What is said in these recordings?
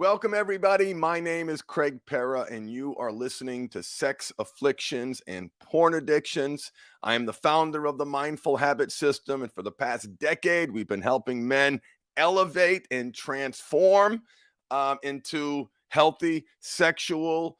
Welcome, everybody. My name is Craig Pera, and you are listening to Sex Afflictions and Porn Addictions. I am the founder of the Mindful Habit System, and for the past decade, we've been helping men elevate and transform into healthy, sexual,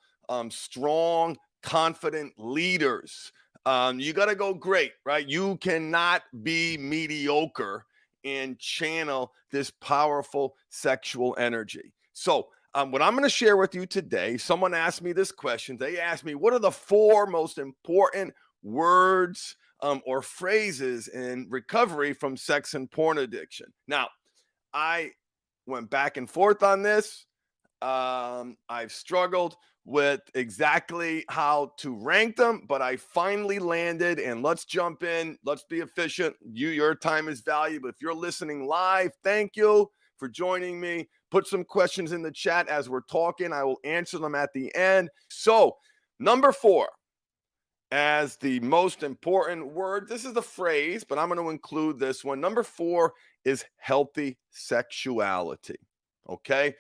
strong, confident leaders. You got to go great, right? You cannot be mediocre and channel this powerful sexual energy. So, what I'm going to share with you today, someone asked me this question. They asked me, what are the four most important words or phrases in recovery from sex and porn addiction? Now, I went back and forth on this. I've struggled with exactly how to rank them, but I finally landed. And let's jump in. Let's be efficient. Your time is valuable. If you're listening live, thank you for joining me. Put some questions in the chat as we're talking. I will answer them at the end. So, number 4, as the most important word, this is the phrase, but I'm going to include this one. Number 4 is healthy sexuality. Okay.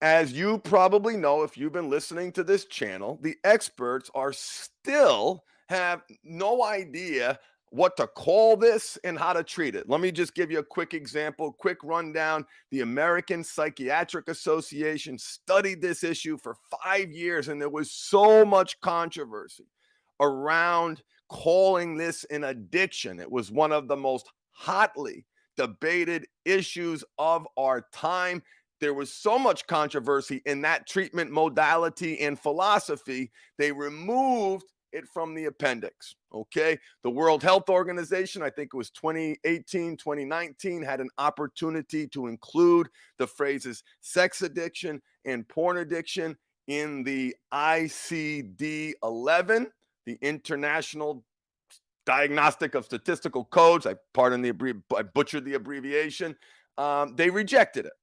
As you probably know, if you've been listening to this channel, the experts are still have no idea what to call this and how to treat it. Let me just give you a quick example, quick rundown. The American Psychiatric Association studied this issue for 5 years, and there was so much controversy around calling this an addiction. It was one of the most hotly debated issues of our time. There was so much controversy in that treatment modality and philosophy, they removed it from the appendix. Okay. The World Health Organization, I think it was 2018, 2019, had an opportunity to include the phrases sex addiction and porn addiction in the ICD 11, the International Diagnostic of Statistical Codes. I butchered the abbreviation. They rejected it.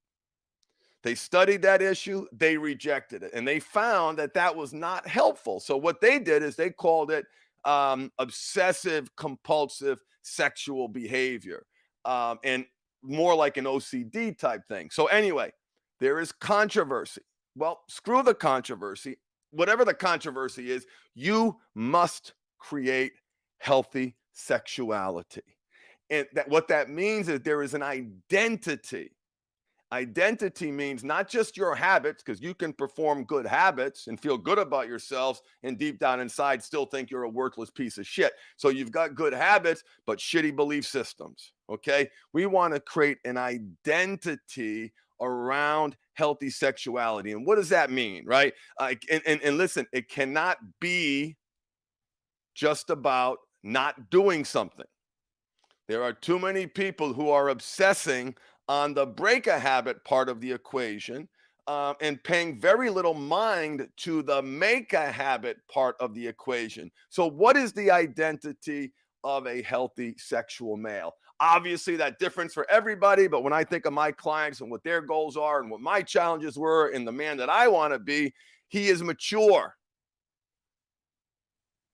They studied that issue, they rejected it, and they found that that was not helpful. So what they did is they called it obsessive compulsive sexual behavior, and more like an OCD type thing. So anyway, there is controversy. Well, screw the controversy. Whatever the controversy is, you must create healthy sexuality. And what that means is there is an identity. Identity means not just your habits, because you can perform good habits and feel good about yourselves and deep down inside still think you're a worthless piece of shit. So you've got good habits, but shitty belief systems. Okay. We want to create an identity around healthy sexuality. And what does that mean? Right. And listen, it cannot be just about not doing something. There are too many people who are obsessing on the break a habit part of the equation, and paying very little mind to the make a habit part of the equation. So, what is the identity of a healthy sexual male? Obviously, that difference for everybody, but when I think of my clients and what their goals are and what my challenges were and the man that I want to be, he is mature.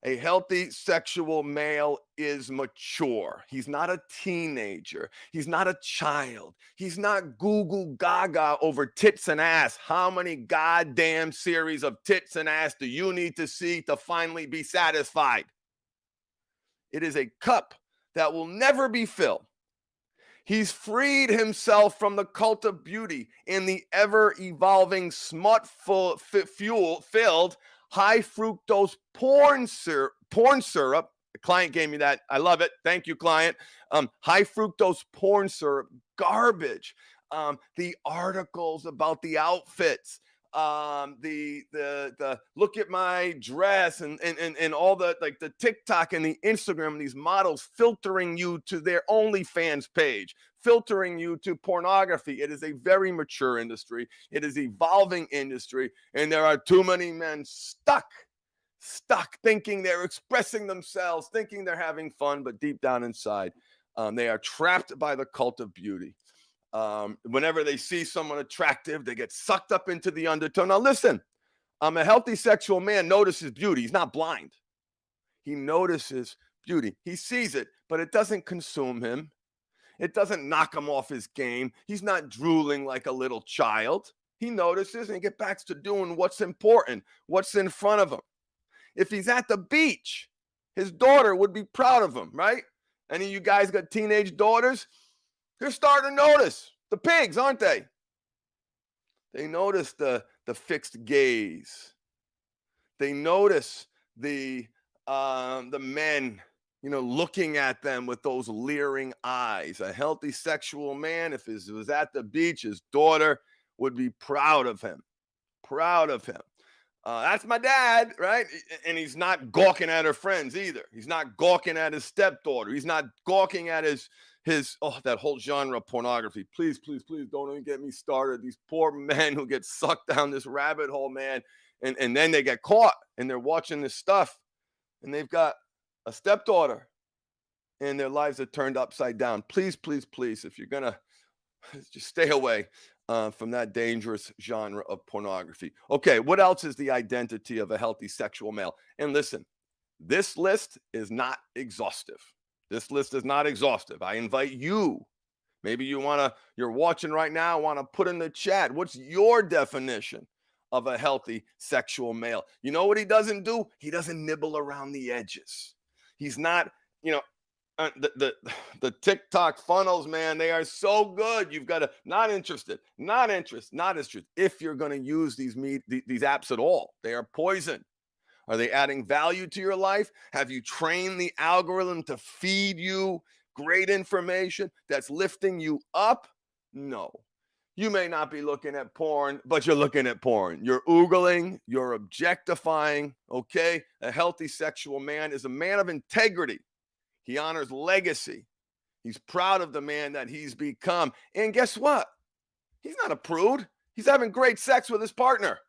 A healthy sexual male is mature. He's not a teenager. He's not a child. He's not Google Gaga over tits and ass. How many goddamn series of tits and ass do you need to see to finally be satisfied? It is a cup that will never be filled. He's freed himself from the cult of beauty in the ever-evolving smut-filled high fructose porn syrup. The client gave me that. I love it. Thank you, client. High fructose porn syrup garbage. The articles about the outfits, the look at my dress, and all the like the TikTok and the Instagram and these models filtering you to their OnlyFans page, filtering you to pornography. It is a very mature industry. It is evolving industry, and there are too many men stuck thinking they're expressing themselves, thinking they're having fun, but deep down inside, they are trapped by the cult of beauty. Whenever they see someone attractive, they get sucked up into the undertow. Now, listen, a healthy sexual man notices beauty. He's not blind. He notices beauty. He sees it, but it doesn't consume him. It doesn't knock him off his game. He's not drooling like a little child. he notices and he gets back to doing what's important, what's in front of him. If he's at the beach, his daughter would be proud of him, right? Any of you guys got teenage daughters? They're starting to notice the pigs, aren't they? They notice the fixed gaze. They notice the men, looking at them with those leering eyes. A healthy sexual man, if he was at the beach, his daughter would be proud of him. Proud of him. That's my dad, right? And he's not gawking at her friends either. He's not gawking at his stepdaughter. He's not gawking at his that whole genre of pornography. Please, please, please don't even get me started. These poor men who get sucked down this rabbit hole, man. And then they get caught and they're watching this stuff and they've got a stepdaughter and their lives are turned upside down. Please, please, please, if you're going to just stay away from that dangerous genre of pornography. Okay, what else is the identity of a healthy sexual male? And listen, this list is not exhaustive. This list is not exhaustive. I invite you, maybe you're watching right now, want to put in the chat, what's your definition of a healthy sexual male? You know what he doesn't do? He doesn't nibble around the edges. He's not, the TikTok funnels, man, they are so good. You've got to not interested. If you're going to use these apps at all, they are poison. Are they adding value to your life? Have you trained the algorithm to feed you great information that's lifting you up? No. You may not be looking at porn, but you're looking at porn. You're oogling, you're objectifying, okay? A healthy sexual man is a man of integrity. He honors legacy. He's proud of the man that he's become. And guess what? He's not a prude. He's having great sex with his partner.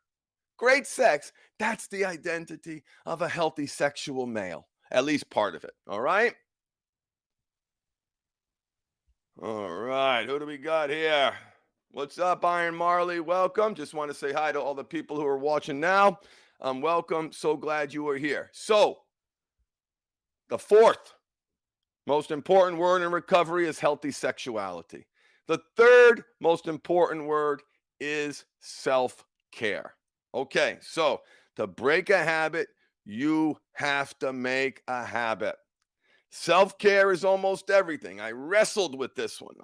Great sex. That's the identity of a healthy sexual male. At least part of it. All right? All right. Who do we got here? What's up, Iron Marley? Welcome. Just want to say hi to all the people who are watching now. Welcome. So glad you are here. So, the fourth most important word in recovery is healthy sexuality. The third most important word is self-care. Okay, so to break a habit, you have to make a habit. Self-care is almost everything. I wrestled with this one.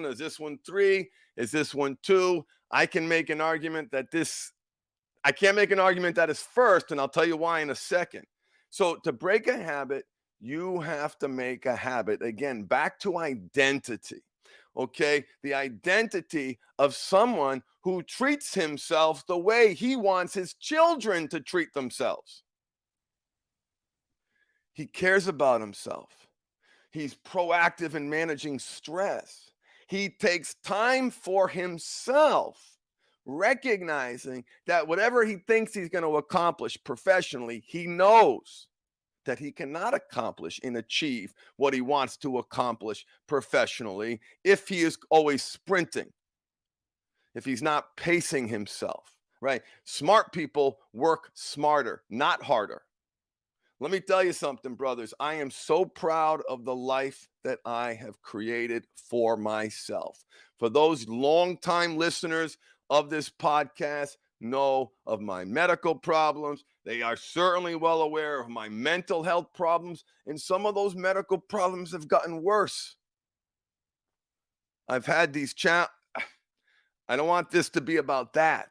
Is this one 3? Is this one 2? I can't make an argument that is first, and I'll tell you why in a second. So to break a habit, you have to make a habit. Again, back to identity. Okay, the identity of someone who treats himself the way he wants his children to treat themselves. He cares about himself. He's proactive in managing stress. He takes time for himself, recognizing that whatever he thinks he's going to accomplish professionally, he knows that he cannot accomplish and achieve what he wants to accomplish professionally if he is always sprinting, if he's not pacing himself, right? Smart people work smarter, not harder. Let me tell you something, brothers. I am so proud of the life that I have created for myself. For those longtime listeners of this podcast, know of my medical problems. They are certainly well aware of my mental health problems, and some of those medical problems have gotten worse. I've had these I don't want this to be about that,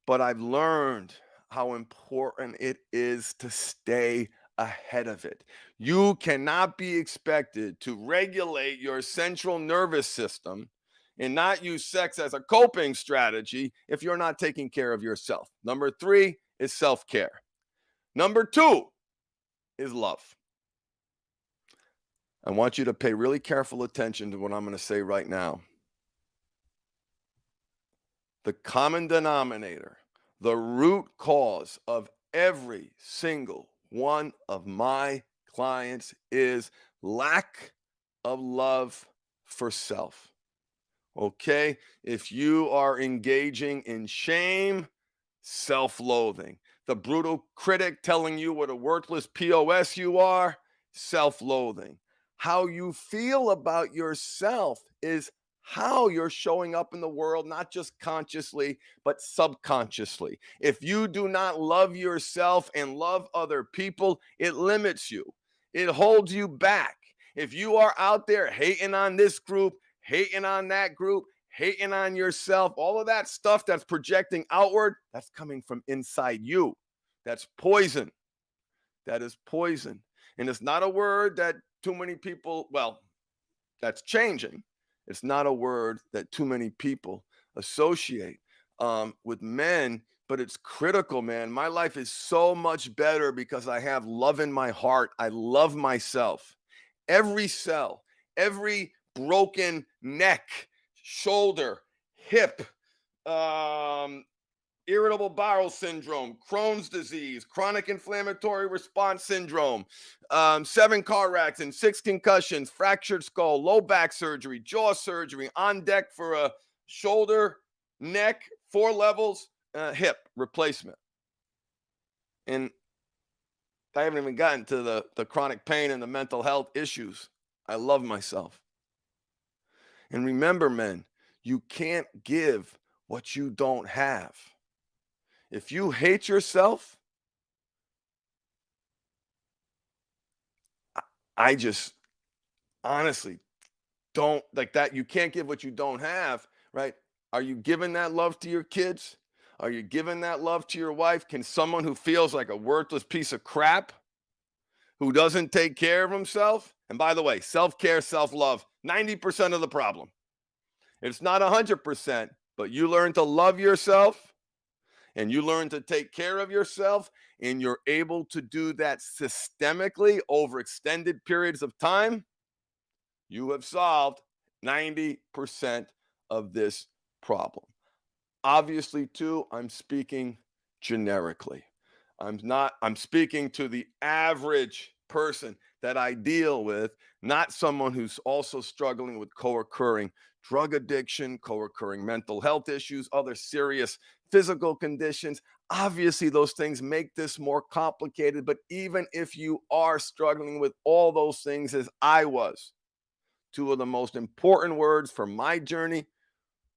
but I've learned how important it is to stay ahead of it. You cannot be expected to regulate your central nervous system and not use sex as a coping strategy if you're not taking care of yourself. Number 3 is self-care. Number 2 is love. I want you to pay really careful attention to what I'm going to say right now. The common denominator, the root cause of every single one of my clients is lack of love for self. Okay? If you are engaging in shame, self-loathing, the brutal critic telling you what a worthless POS you are, self-loathing. How you feel about yourself is how you're showing up in the world, not just consciously, but subconsciously. If you do not love yourself and love other people, it limits you, it holds you back. If you are out there hating on this group, hating on that group, hating on yourself, all of that stuff that's projecting outward, that's coming from inside you. That's poison. That is poison. And it's not a word that too many people, well, that's changing. It's not a word that too many people associate with men, but it's critical, man. My life is so much better because I have love in my heart. I love myself. Every cell, every broken neck, shoulder, hip, um, irritable bowel syndrome, Crohn's disease, chronic inflammatory response syndrome, 7 car accidents, 6 concussions, fractured skull, low back surgery, jaw surgery, on deck for a shoulder, neck, 4 levels, hip replacement. And I haven't even gotten to the chronic pain and the mental health issues. I love myself. And remember, men, you can't give what you don't have. If you hate yourself, I just honestly don't like that. You can't give what you don't have, right? Are you giving that love to your kids? Are you giving that love to your wife? Can someone who feels like a worthless piece of crap, who doesn't take care of himself? And by the way, self-care, self-love, 90% of the problem. It's not 100%, but you learn to love yourself and you learn to take care of yourself, and you're able to do that systemically over extended periods of time, you have solved 90% of this problem. Obviously, too, I'm speaking generically. I'm speaking to the average person that I deal with, not someone who's also struggling with co-occurring drug addiction, co-occurring mental health issues, other serious physical conditions. Obviously, those things make this more complicated, but even if you are struggling with all those things as I was, two of the most important words for my journey: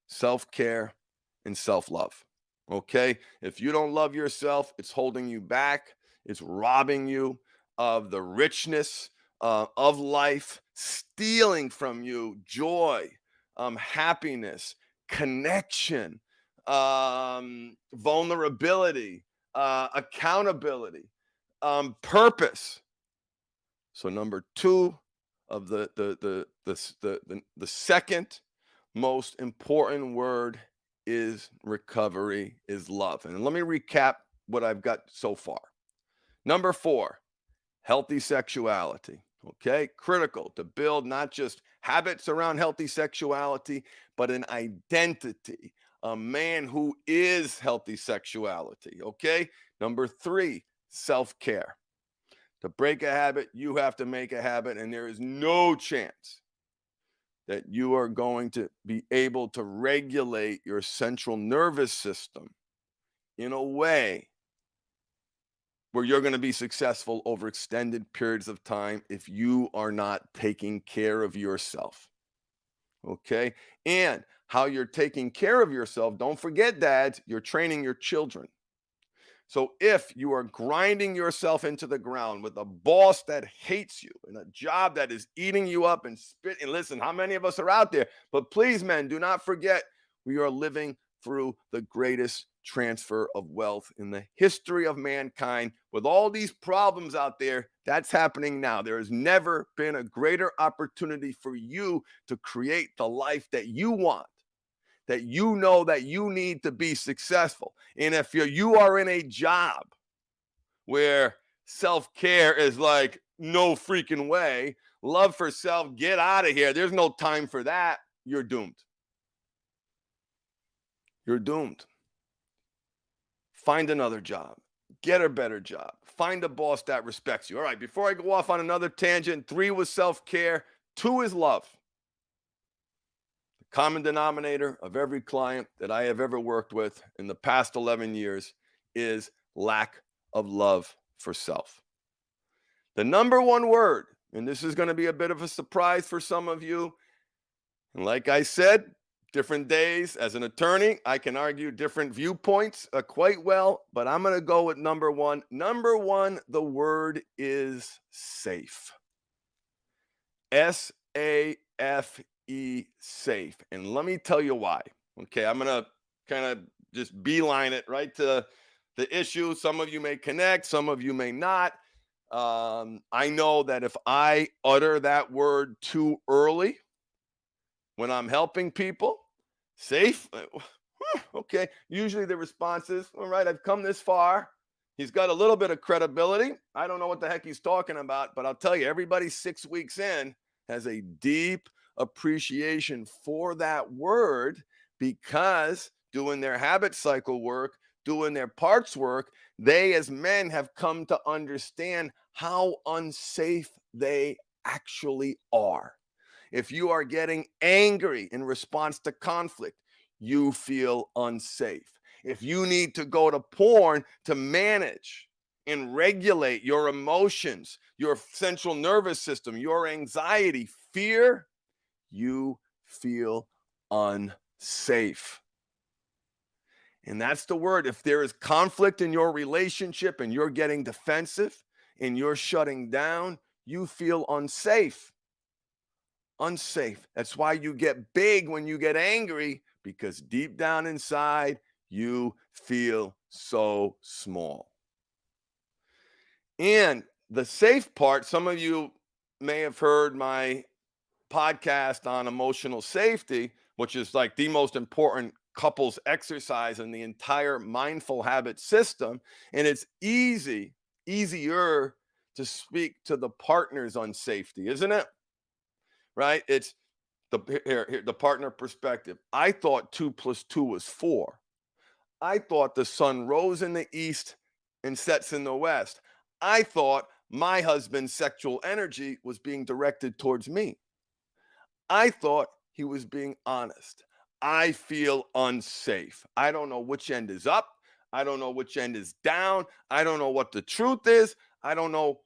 self-care and self-love. Okay? If you don't love yourself, it's holding you back, it's robbing you of the richness of life, stealing from you joy, happiness, connection, vulnerability, accountability, purpose. So number two of the second most important word is recovery, is love. And let me recap what I've got so far. Number 4, healthy sexuality. Okay, critical to build not just habits around healthy sexuality, but an identity, a man who is healthy sexuality. Okay, number 3, self-care. To break a habit, you have to make a habit, and there is no chance that you are going to be able to regulate your central nervous system in a way where you're going to be successful over extended periods of time if you are not taking care of yourself. Okay? And how you're taking care of yourself, don't forget, dads, you're training your children. So if you are grinding yourself into the ground with a boss that hates you and a job that is eating you up and spit, and listen, how many of us are out there? But please, men, do not forget, we are living through the greatest transfer of wealth in the history of mankind. With all these problems out there, that's happening now. There has never been a greater opportunity for you to create the life that you want, that you know that you need to be successful. And if you are in a job where self-care is like, no freaking way, love for self, get out of here, there's no time for that, you're doomed. You're doomed. Find another job. Get a better job. Find a boss that respects you. All right, before I go off on another tangent, 3 was self-care, 2 is love. Common denominator of every client that I have ever worked with in the past 11 years is lack of love for self. The number one word, and this is going to be a bit of a surprise for some of you, And like I said, different days as an attorney, I can argue different viewpoints quite well, but I'm going to go with number one. Number one, the word is safe. SAFE, safe. And let me tell you why. Okay, I'm going to kind of just beeline it right to the issue. Some of you may connect, some of you may not. I know that if I utter that word too early when I'm helping people, safe, okay, usually the response is, all right, I've come this far. He's got a little bit of credibility. I don't know what the heck he's talking about, but I'll tell you, everybody 6 weeks in has a deep appreciation for that word because doing their habit cycle work, doing their parts work, they as men have come to understand how unsafe they actually are. If you are getting angry in response to conflict, you feel unsafe. If you need to go to porn to manage and regulate your emotions, your central nervous system, your anxiety, fear, you feel unsafe. And that's the word. If there is conflict in your relationship and you're getting defensive and you're shutting down, you feel unsafe. Unsafe. That's why you get big when you get angry, because deep down inside, you feel so small. And the safe part, some of you may have heard my podcast on emotional safety, which is like the most important couples exercise in the entire mindful habit system. And it's easier to speak to the partners on safety, isn't it? Right? It's the partner perspective. I thought 2 plus 2 was 4. I thought the sun rose in the east and sets in the west. I thought my husband's sexual energy was being directed towards me. I thought he was being honest. I feel unsafe. I don't know which end is up. I don't know which end is down. I don't know what the truth is. I don't know.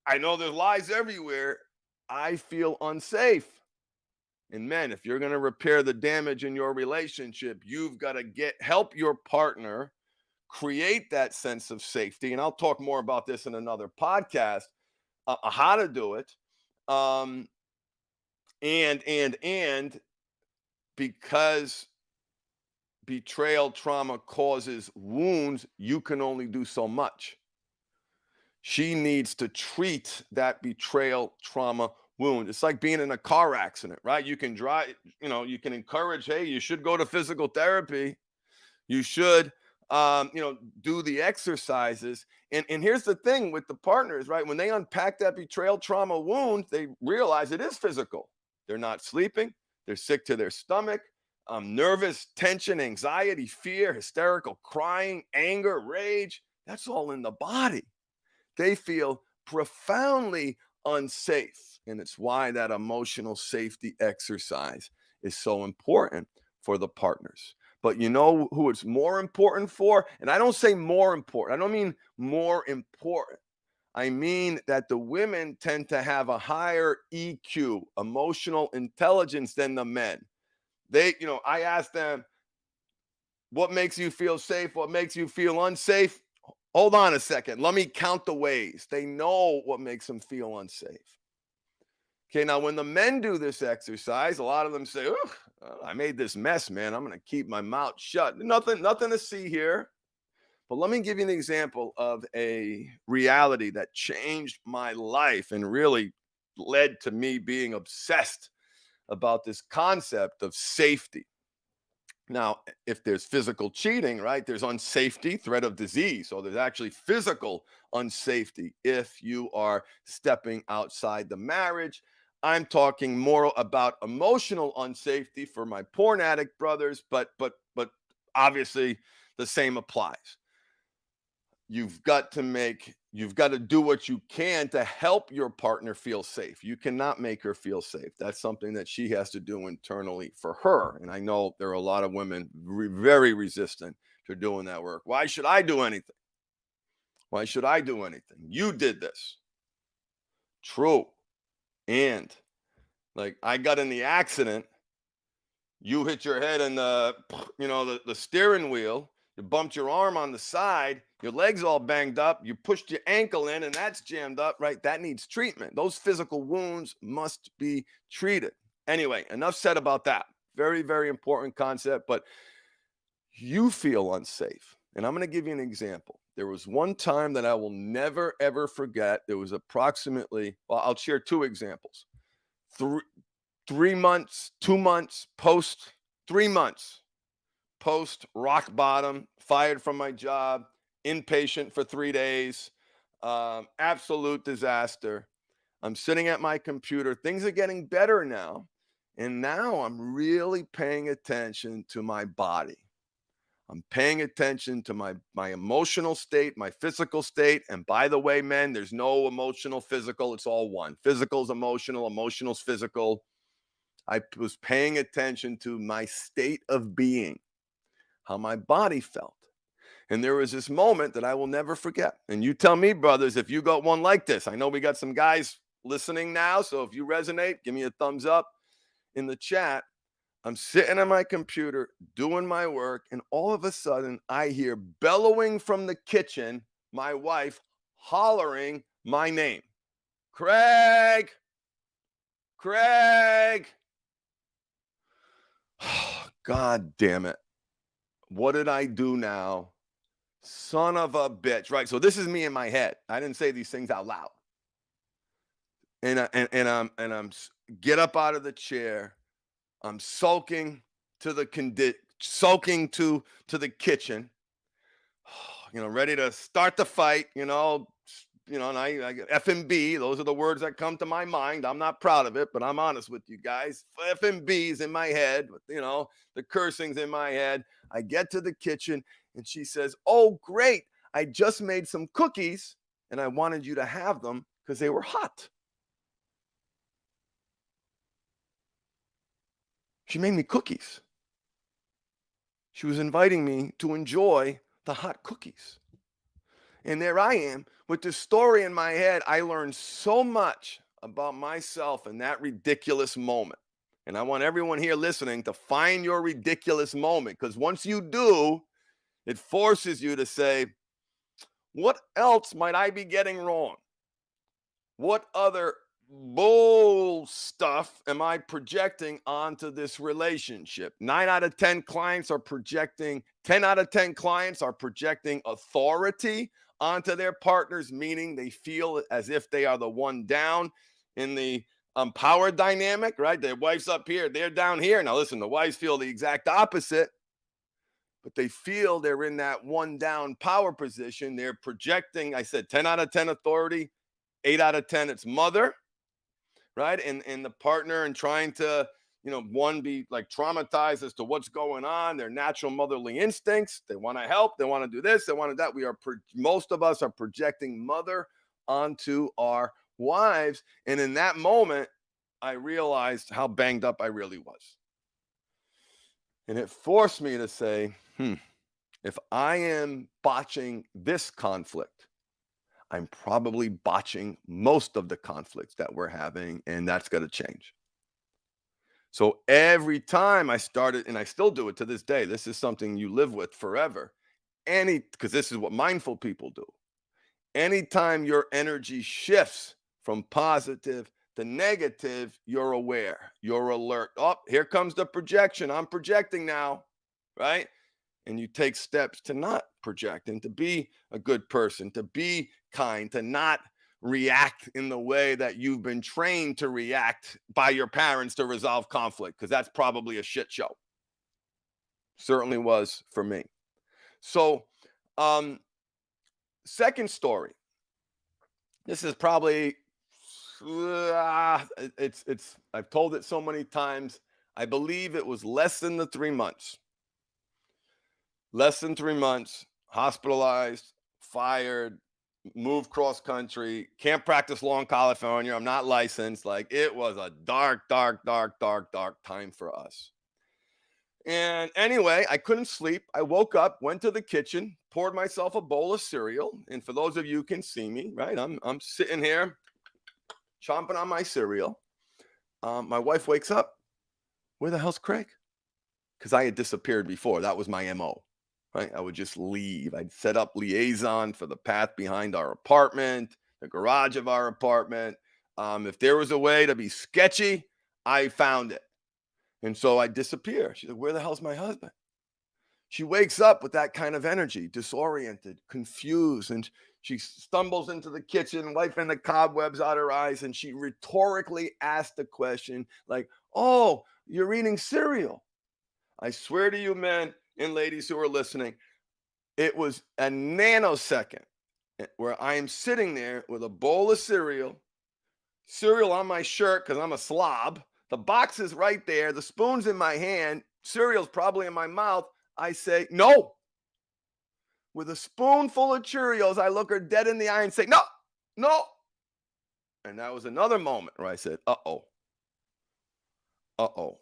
I know there's lies everywhere. I feel unsafe. And men, if you're going to repair the damage in your relationship, you've got to help your partner create that sense of safety. And I'll talk more about this in another podcast, how to do it. And because betrayal trauma causes wounds, you can only do so much. She needs to treat that betrayal trauma wound. It's like being in a car accident, right? You can drive, you can encourage, hey, you should go to physical therapy. You should, do the exercises. And here's the thing with the partners, right? When they unpack that betrayal trauma wound, they realize it is physical. They're not sleeping. They're sick to their stomach. Nervous, tension, anxiety, fear, hysterical crying, anger, rage. That's all in the body. They feel profoundly unsafe. And it's why that emotional safety exercise is so important for the partners. But you know who it's more important for? And I don't say more important. I don't mean more important. I mean that the women tend to have a higher EQ, emotional intelligence, than the men. I ask them, what makes you feel safe? What makes you feel unsafe? Hold on a second. Let me count the ways. They know what makes them feel unsafe. Okay, now when the men do this exercise, a lot of them say, I made this mess, man. I'm going to keep my mouth shut. Nothing to see here. But let me give you an example of a reality that changed my life and really led to me being obsessed about this concept of safety. Now, if there's physical cheating, right, there's unsafety, threat of disease. So there's actually physical unsafety if you are stepping outside the marriage. I'm talking more about emotional unsafety for my porn addict brothers, but obviously the same applies. You've got to do what you can to help your partner feel safe. You cannot make her feel safe. That's something that she has to do internally for her. And I know there are a lot of women very resistant to doing that work. Why should I do anything? Why should I do anything? You did this. True. And like I got in the accident You hit your head on the steering wheel. You bumped your arm on the side. Your leg's all banged up. You pushed your ankle in, and that's jammed up. Right? That needs treatment. Those physical wounds must be treated. Anyway, enough said about that. Very, very important concept. But you feel unsafe, and I'm going to give you an example. There was one time that I will never ever forget. There was approximately. Well, I'll share two examples. Three 3 months, 2 months post, 3 months post rock bottom, fired from my job, inpatient for 3 days, absolute disaster. I'm sitting at my computer. Things are getting better now. And now I'm really paying attention to my body. I'm paying attention to my emotional state, my physical state. And by the way, men, there's no emotional, physical. It's all one. Physical's emotional, emotional's physical. I was paying attention to my state of being, how my body felt. And there was this moment that I will never forget. And you tell me, brothers, if you got one like this. I know we got some guys listening now. So if you resonate, give me a thumbs up in the chat. I'm sitting on my computer doing my work. And all of a sudden, I hear bellowing from the kitchen, my wife hollering my name. Craig, Craig. God damn it. What did I do now? Son of a bitch. Right. So this is me in my head. I didn't say these things out loud. And I'm get up out of the chair. I'm sulking to the kitchen, ready to start the fight, and I F and B, those are the words that come to my mind. I'm not proud of it, but I'm honest with you guys. F and B's in my head, the cursing's in my head. I get to the kitchen and she says, "Oh, great. I just made some cookies and I wanted you to have them because they were hot." She made me cookies. She was inviting me to enjoy the hot cookies. And there I am with this story in my head. I learned so much about myself in that ridiculous moment. And I want everyone here listening to find your ridiculous moment, because once you do, it forces you to say, what else might I be getting wrong? What other bull stuff am I projecting onto this relationship? 9 out of 10 clients are projecting, 10 out of 10 clients are projecting authority onto their partners, meaning they feel as if they are the one down in the power dynamic, right? Their wife's up here, they're down here. Now, listen, the wives feel the exact opposite, but they feel they're in that one down power position. They're projecting, I said, 10 out of 10 authority, 8 out of 10 it's mother, right? And the partner, and trying to, one, be like traumatized as to what's going on, their natural motherly instincts. They want to help, they want to do this, they want to that. Most of us are projecting mother onto our wives. And in that moment, I realized how banged up I really was. And it forced me to say, if I am botching this conflict, I'm probably botching most of the conflicts that we're having, and that's got to change. So every time I started, and I still do it to this day, this is something you live with forever. Because this is what mindful people do. Anytime your energy shifts from positive to negative, you're aware, you're alert. Oh, here comes the projection. I'm projecting now, right? And you take steps to not project and to be a good person, to be kind, to not react in the way that you've been trained to react by your parents to resolve conflict, because that's probably a shit show. Certainly was for me. So, second story. This is probably I've told it so many times. I believe it was less than 3 months. Less than 3 months, hospitalized, fired, moved cross country, can't practice law in California. I'm not licensed. Like, it was a dark, dark, dark, dark, dark time for us. And anyway, I couldn't sleep. I woke up, went to the kitchen, poured myself a bowl of cereal. And for those of you who can see me, right, I'm sitting here chomping on my cereal. My wife wakes up. Where the hell's Craig? because I had disappeared before. That was my MO, right? I would just leave. I'd set up liaison for the path behind our apartment, the garage of our apartment. If there was a way to be sketchy, I found it. And so I disappear. She's like, where the hell's my husband? She wakes up with that kind of energy, disoriented, confused, and she stumbles into the kitchen, wiping the cobwebs out her eyes, and she rhetorically asked the question, like, oh, you're eating cereal. I swear to you, men and ladies who are listening, it was a nanosecond where I am sitting there with a bowl of cereal on my shirt because I'm a slob. The box is right there. The spoon's in my hand. Cereal's probably in my mouth. I say, no. With a spoonful of Cheerios, I look her dead in the eye and say, no, no. And that was another moment where I said, uh-oh, uh-oh.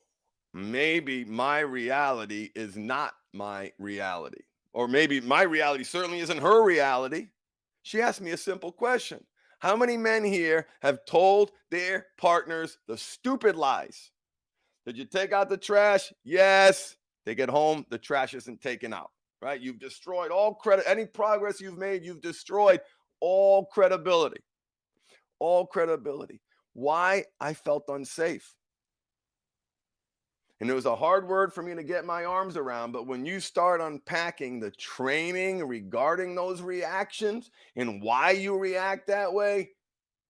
Maybe my reality is not my reality. Or maybe my reality certainly isn't her reality. She asked me a simple question. How many men here have told their partners the stupid lies? Did you take out the trash? Yes. They get home, the trash isn't taken out, right? You've destroyed all credit. Any progress you've made, you've destroyed all credibility. All credibility. Why? I felt unsafe. And it was a hard word for me to get my arms around. But when you start unpacking the training regarding those reactions and why you react that way,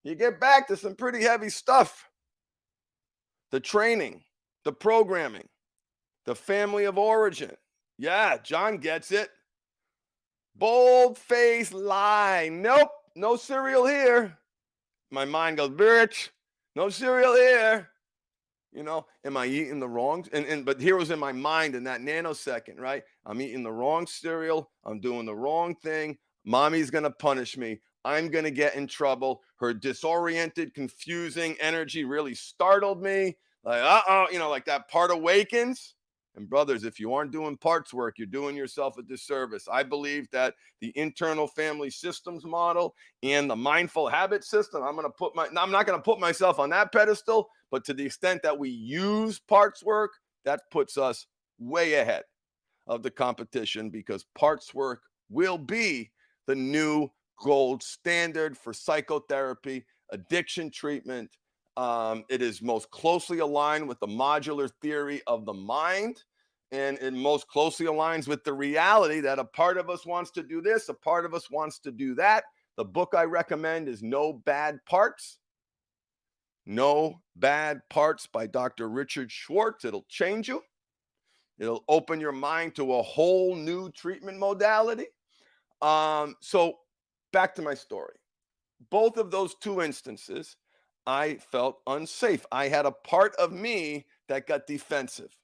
you get back to some pretty heavy stuff. The training, the programming, the family of origin. Yeah, John gets it. Bold-faced lie. Nope, no cereal here. My mind goes, bitch, no cereal here. You know, am I eating the wrong? But here was in my mind in that nanosecond, right? I'm eating the wrong cereal. I'm doing the wrong thing. Mommy's going to punish me. I'm going to get in trouble. Her disoriented, confusing energy really startled me. Like, like that part awakens. And brothers, if you aren't doing parts work, you're doing yourself a disservice. I believe that the internal family systems model and the mindful habit system, I'm not going to put myself on that pedestal, but to the extent that we use parts work, that puts us way ahead of the competition, because parts work will be the new gold standard for psychotherapy, addiction treatment. It is most closely aligned with the modular theory of the mind, and it most closely aligns with the reality that a part of us wants to do this, a part of us wants to do that. The book I recommend is No Bad Parts. No Bad Parts by Dr. Richard Schwartz. It'll change you. It'll open your mind to a whole new treatment modality. So back to my story. Both of those two instances, I felt unsafe. I had a part of me that got defensive.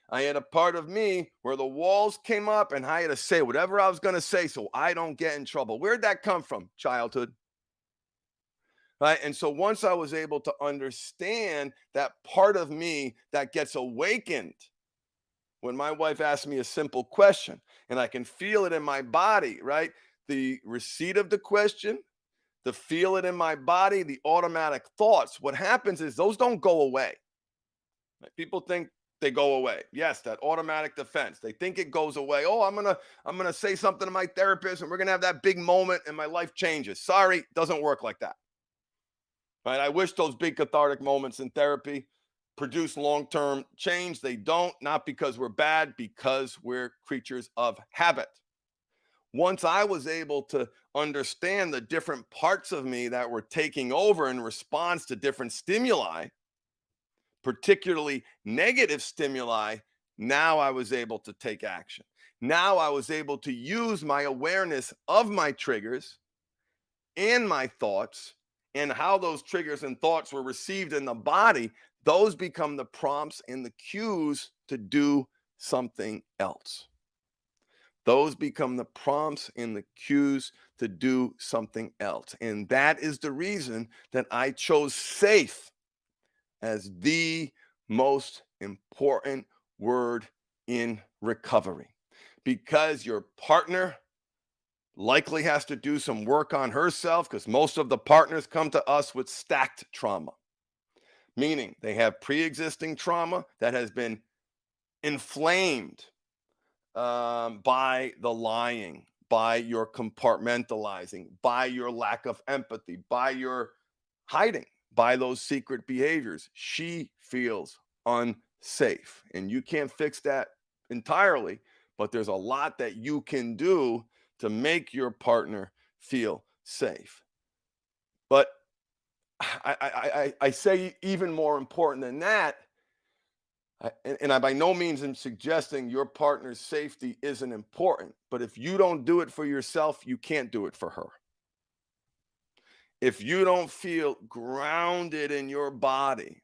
I had a part of me where the walls came up and I had to say whatever I was going to say so I don't get in trouble. Where'd that come from? Childhood. Right. And so once I was able to understand that part of me that gets awakened when my wife asks me a simple question, and I can feel it in my body, right? The receipt of the question, the feel it in my body, the automatic thoughts. What happens is those don't go away. Right? People think they go away. Yes, that automatic defense. They think it goes away. Oh, I'm gonna say something to my therapist, and we're gonna have that big moment, and my life changes. Sorry, doesn't work like that. Right? I wish those big cathartic moments in therapy produce long-term change. They don't, not because we're bad, because we're creatures of habit. Once I was able to understand the different parts of me that were taking over in response to different stimuli, particularly negative stimuli, now I was able to take action. Now I was able to use my awareness of my triggers and my thoughts and how those triggers and thoughts were received in the body. Those become the prompts and the cues to do something else. Those become the prompts and the cues to do something else. And that is the reason that I chose safe as the most important word in recovery, because your partner likely has to do some work on herself, because most of the partners come to us with stacked trauma, meaning they have pre-existing trauma that has been inflamed by the lying, by your compartmentalizing, by your lack of empathy, by your hiding, by those secret behaviors. She feels unsafe. And you can't fix that entirely, but there's a lot that you can do to make your partner feel safe. But I say even more important than that, and I by no means am suggesting your partner's safety isn't important, but if you don't do it for yourself, you can't do it for her. If you don't feel grounded in your body,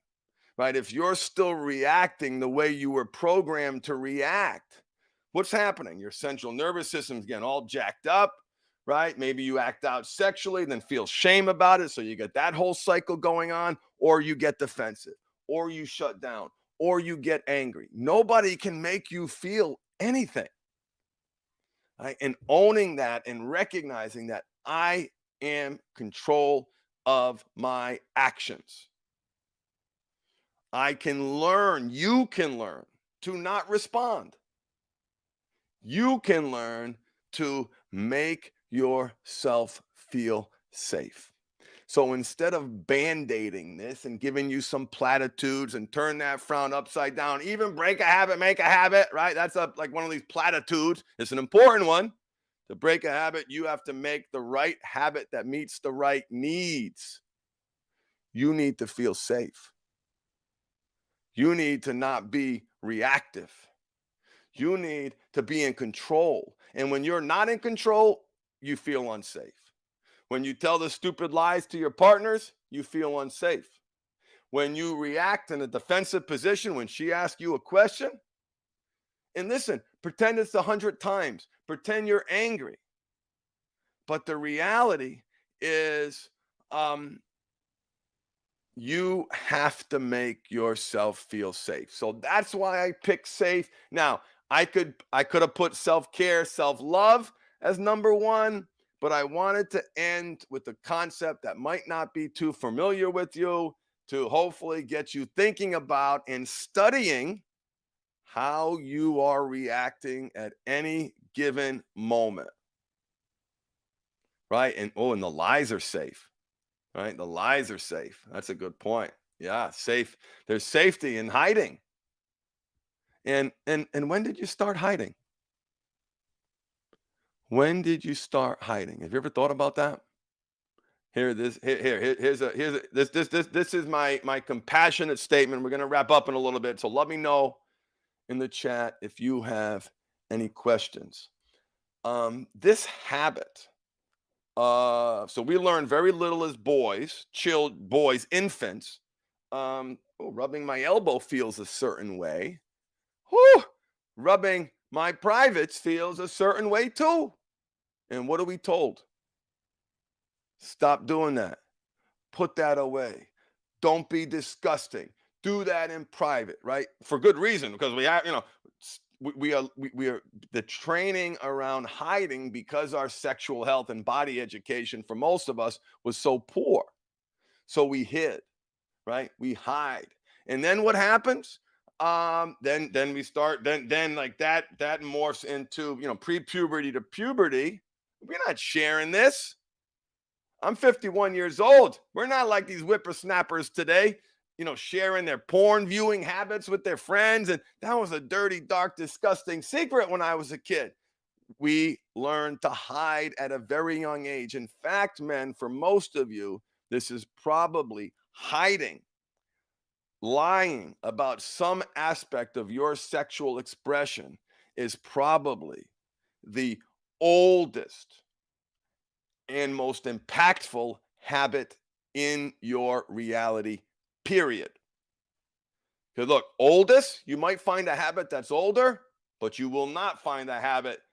right? If you're still reacting the way you were programmed to react, what's happening? Your central nervous system's getting all jacked up, right? Maybe you act out sexually, then feel shame about it. So you get that whole cycle going on, or you get defensive, or you shut down, or you get angry. Nobody can make you feel anything. Right? And owning that and recognizing that I am control of my actions. I can learn, you can learn to not respond. You can learn to make yourself feel safe. So instead of band-aiding this and giving you some platitudes and turn that frown upside down, even break a habit, make a habit, right? That's like one of these platitudes. It's an important one. To break a habit, you have to make the right habit that meets the right needs. You need to feel safe. You need to not be reactive. You need to be in control. And when you're not in control, you feel unsafe. When you tell the stupid lies to your partners, you feel unsafe. When you react in a defensive position, when she asks you a question, and listen, pretend it's 100 times. Pretend you're angry. But the reality is, you have to make yourself feel safe. So that's why I pick safe. Now, I could have put self-care, self-love as number one, but I wanted to end with a concept that might not be too familiar with you, to hopefully get you thinking about and studying how you are reacting at any given moment. Right? And the lies are safe. Right? The lies are safe. That's a good point. Yeah, safe. There's safety in hiding. And when did you start hiding? When did you start hiding? Have you ever thought about that? Here's this is my compassionate statement. We're going to wrap up in a little bit. So let me know in the chat if you have any questions. This habit, so we learn very little as boys, infants. Rubbing my elbow feels a certain way. Whew, rubbing my privates feels a certain way too. And what are we told? Stop doing that. Put that away. Don't be disgusting. Do that in private, right? For good reason, because we have, we are the training around hiding, because our sexual health and body education for most of us was so poor. So we hid, right? We hide. And then what happens? Then we start, then like that morphs into, pre-puberty to puberty. We're not sharing this. I'm 51 years old. We're not like these whippersnappers today, sharing their porn viewing habits with their friends. And that was a dirty, dark, disgusting secret when I was a kid. We learned to hide at a very young age. In fact, men, for most of you, this is probably hiding, lying about some aspect of your sexual expression is probably the oldest and most impactful habit in your reality, period. Because look, oldest, you might find a habit that's older, but you will not find a habit